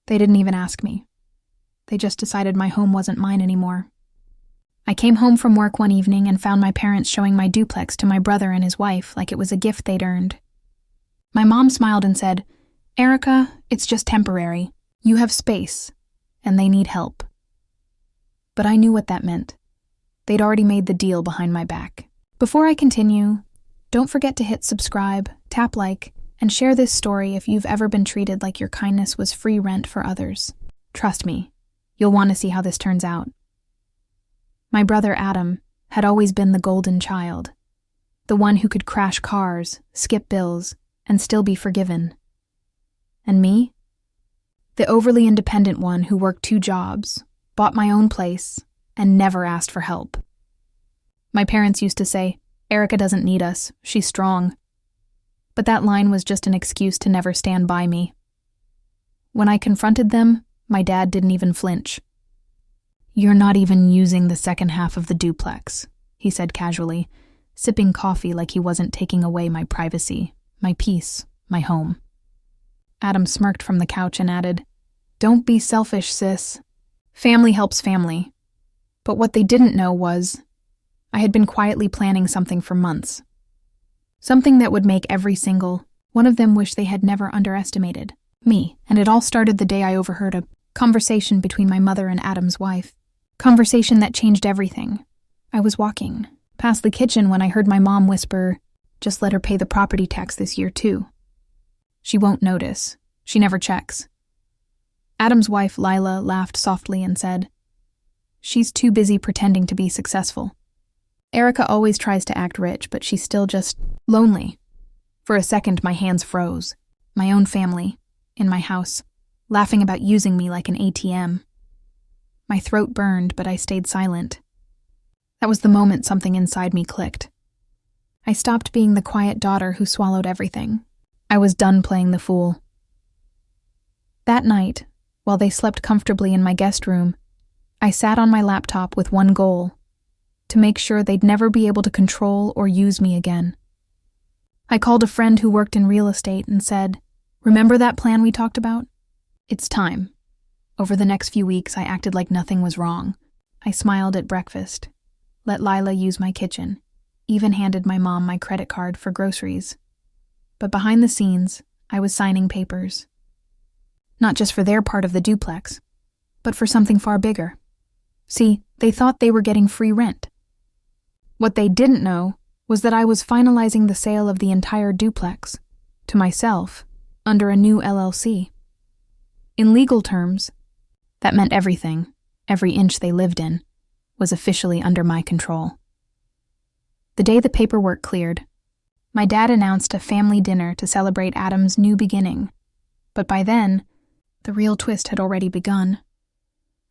They didn't even ask me. They just decided my home wasn't mine anymore. I came home from work one evening and found my parents showing my duplex to my brother and his wife like it was a gift they'd earned. My mom smiled and said, "Erica, it's just temporary. You have space, and they need help." But I knew what that meant. They'd already made the deal behind my back. Before I continue, don't forget to hit subscribe, tap like, and share this story if you've ever been treated like your kindness was free rent for others. Trust me, you'll want to see how this turns out. My brother Adam had always been the golden child, the one who could crash cars, skip bills, and still be forgiven. And me? The overly independent one who worked 2 jobs, bought my own place, and never asked for help. My parents used to say, "Erica doesn't need us, she's strong." But that line was just an excuse to never stand by me. When I confronted them, my dad didn't even flinch. "You're not even using the second half of the duplex," he said casually, sipping coffee like he wasn't taking away my privacy, my peace, my home. Adam smirked from the couch and added, "Don't be selfish, sis. Family helps family." But what they didn't know was, I had been quietly planning something for months. Something that would make every single one of them wish they had never underestimated me. And it all started the day I overheard a conversation between my mother and Adam's wife. Conversation that changed everything. I was walking past the kitchen when I heard my mom whisper, "Just let her pay the property tax this year too. She won't notice. She never checks." Adam's wife, Lila, laughed softly and said, "She's too busy pretending to be successful. Erica always tries to act rich, but she's still just lonely." For a second, my hands froze. My own family, in my house, laughing about using me like an ATM. My throat burned, but I stayed silent. That was the moment something inside me clicked. I stopped being the quiet daughter who swallowed everything. I was done playing the fool. That night, while they slept comfortably in my guest room, I sat on my laptop with one goal: to make sure they'd never be able to control or use me again. I called a friend who worked in real estate and said, "Remember that plan we talked about? It's time." Over the next few weeks, I acted like nothing was wrong. I smiled at breakfast, let Lila use my kitchen, even handed my mom my credit card for groceries. But behind the scenes, I was signing papers. Not just for their part of the duplex, but for something far bigger. See, they thought they were getting free rent. What they didn't know was that I was finalizing the sale of the entire duplex, to myself, under a new LLC. In legal terms, that meant everything, every inch they lived in, was officially under my control. The day the paperwork cleared, my dad announced a family dinner to celebrate Adam's new beginning. But by then, the real twist had already begun,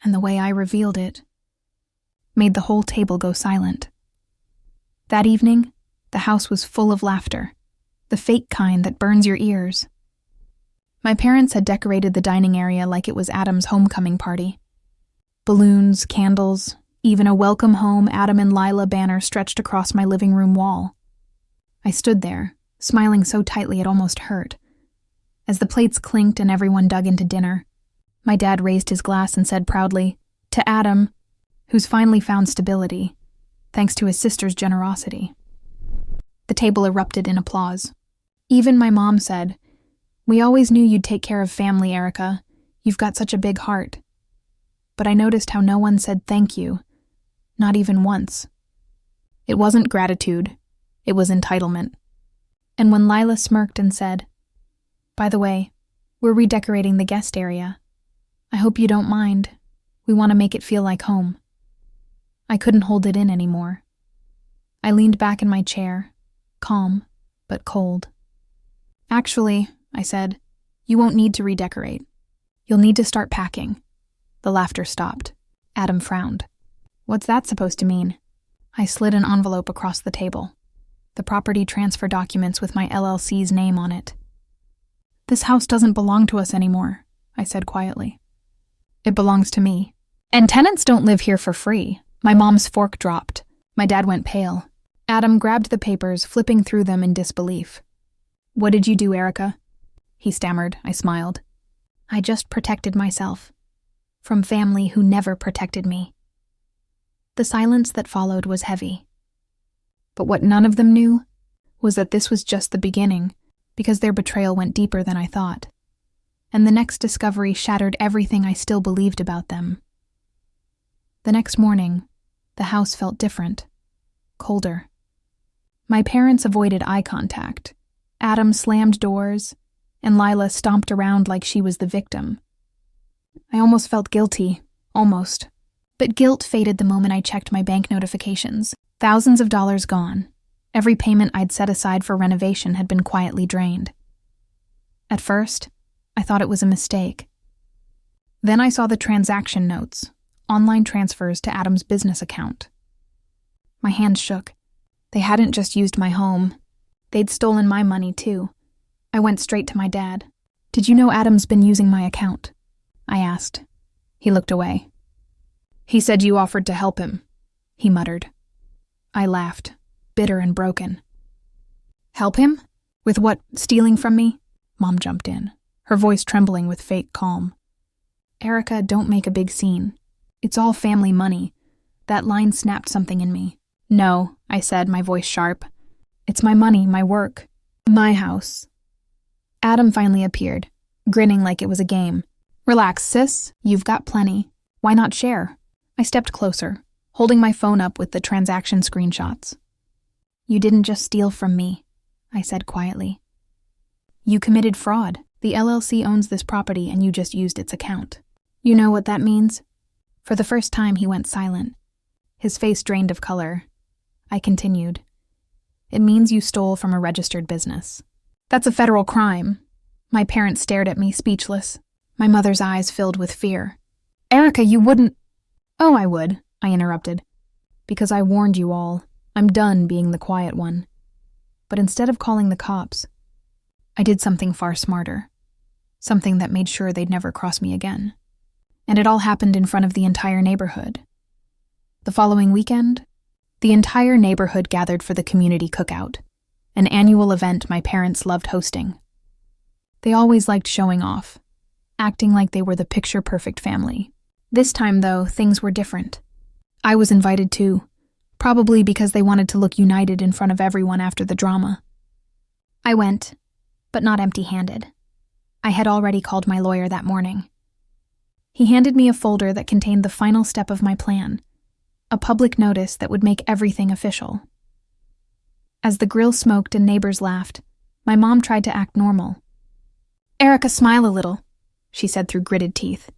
and the way I revealed it made the whole table go silent. That evening, the house was full of laughter, the fake kind that burns your ears. My parents had decorated the dining area like it was Adam's homecoming party. Balloons, candles, even a welcome home Adam and Lila banner stretched across my living room wall. I stood there, smiling so tightly it almost hurt. As the plates clinked and everyone dug into dinner, my dad raised his glass and said proudly, "To Adam, who's finally found stability, thanks to his sister's generosity." The table erupted in applause. Even my mom said, "We always knew you'd take care of family, Erica. You've got such a big heart." But I noticed how no one said thank you, not even once. It wasn't gratitude, it was entitlement. And when Lila smirked and said, "By the way, we're redecorating the guest area. I hope you don't mind. We want to make it feel like home," I couldn't hold it in anymore. I leaned back in my chair, calm but cold. "Actually," I said, "you won't need to redecorate. You'll need to start packing." The laughter stopped. Adam frowned. "What's that supposed to mean?" I slid an envelope across the table. The property transfer documents with my LLC's name on it. "This house doesn't belong to us anymore," I said quietly. "It belongs to me. And tenants don't live here for free." My mom's fork dropped. My dad went pale. Adam grabbed the papers, flipping through them in disbelief. "What did you do, Erica?" He stammered. I smiled. I just protected myself from family who never protected me. The silence that followed was heavy. But what none of them knew was that this was just the beginning, because their betrayal went deeper than I thought. And the next discovery shattered everything I still believed about them. The next morning, the house felt different, colder. My parents avoided eye contact. Adam slammed doors, and Lila stomped around like she was the victim. I almost felt guilty, almost. But guilt faded the moment I checked my bank notifications. Thousands of dollars gone. Every payment I'd set aside for renovation had been quietly drained. At first, I thought it was a mistake. Then I saw the transaction notes, online transfers to Adam's business account. My hands shook. They hadn't just used my home. They'd stolen my money, too. I went straight to my dad. "Did you know Adam's been using my account?" I asked. He looked away. "He said you offered to help him," he muttered. I laughed, bitter and broken. "Help him? With what, stealing from me?" Mom jumped in, her voice trembling with fake calm. "Erica, don't make a big scene. It's all family money." That line snapped something in me. "No," I said, my voice sharp. "It's my money, my work, my house." Adam finally appeared, grinning like it was a game. "Relax, sis. You've got plenty. Why not share?" I stepped closer, holding my phone up with the transaction screenshots. "You didn't just steal from me," I said quietly. "You committed fraud. The LLC owns this property and you just used its account. You know what that means?" For the first time, he went silent. His face drained of color. I continued. "It means you stole from a registered business. That's a federal crime." My parents stared at me, speechless. My mother's eyes filled with fear. "Erica, you wouldn't—" "Oh, I would," I interrupted. "Because I warned you all. I'm done being the quiet one." But instead of calling the cops, I did something far smarter. Something that made sure they'd never cross me again. And it all happened in front of the entire neighborhood. The following weekend, the entire neighborhood gathered for the community cookout, an annual event my parents loved hosting. They always liked showing off, acting like they were the picture-perfect family. This time, though, things were different. I was invited too, probably because they wanted to look united in front of everyone after the drama. I went, but not empty-handed. I had already called my lawyer that morning. He handed me a folder that contained the final step of my plan, a public notice that would make everything official. As the grill smoked and neighbors laughed, my mom tried to act normal. "Erica, smile a little," she said through gritted teeth.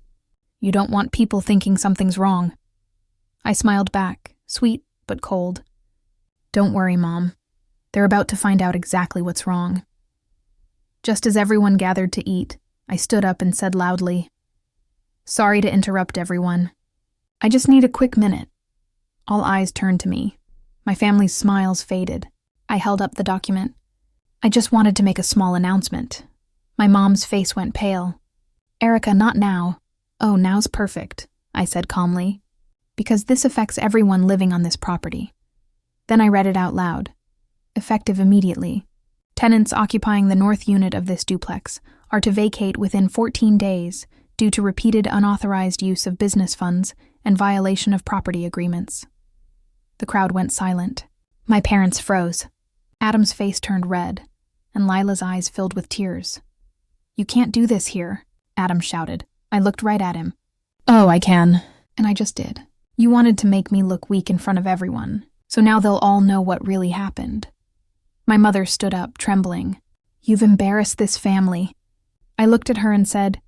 "You don't want people thinking something's wrong." I smiled back, sweet but cold. "Don't worry, Mom. They're about to find out exactly what's wrong." Just as everyone gathered to eat, I stood up and said loudly, "Sorry to interrupt everyone. I just need a quick minute." All eyes turned to me. My family's smiles faded. I held up the document. "I just wanted to make a small announcement." My mom's face went pale. "Erica, not now." "Oh, now's perfect," I said calmly, "because this affects everyone living on this property." Then I read it out loud. Effective immediately. Tenants occupying the north unit of this duplex are to vacate within 14 days due to repeated unauthorized use of business funds and violation of property agreements. The crowd went silent. My parents froze. Adam's face turned red, and Lila's eyes filled with tears. "You can't do this here," Adam shouted. I looked right at him. "Oh, I can." And I just did. "You wanted to make me look weak in front of everyone, so now they'll all know what really happened." My mother stood up, trembling. "You've embarrassed this family." I looked at her and said,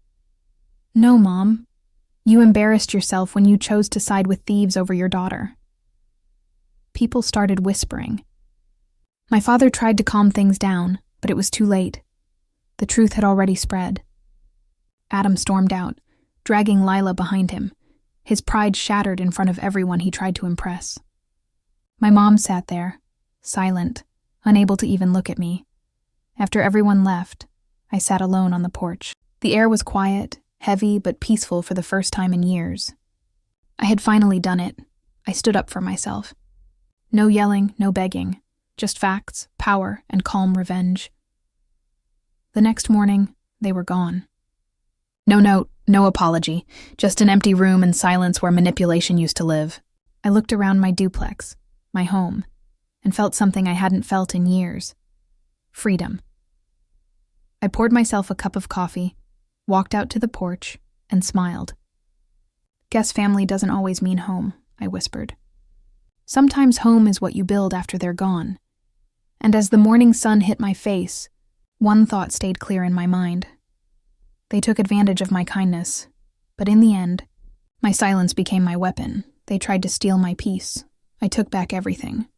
"No, Mom. You embarrassed yourself when you chose to side with thieves over your daughter." People started whispering. My father tried to calm things down, but it was too late. The truth had already spread. Adam stormed out, dragging Lila behind him, his pride shattered in front of everyone he tried to impress. My mom sat there, silent, unable to even look at me. After everyone left, I sat alone on the porch. The air was quiet, heavy but peaceful for the first time in years. I had finally done it. I stood up for myself. No yelling, no begging, just facts, power, and calm revenge. The next morning, they were gone. No note, no apology, just an empty room and silence where manipulation used to live. I looked around my duplex, my home, and felt something I hadn't felt in years. Freedom. I poured myself a cup of coffee, walked out to the porch, and smiled. Guess family doesn't always mean home, I whispered. Sometimes home is what you build after they're gone. And as the morning sun hit my face, one thought stayed clear in my mind. They took advantage of my kindness, but in the end, my silence became my weapon. They tried to steal my peace. I took back everything.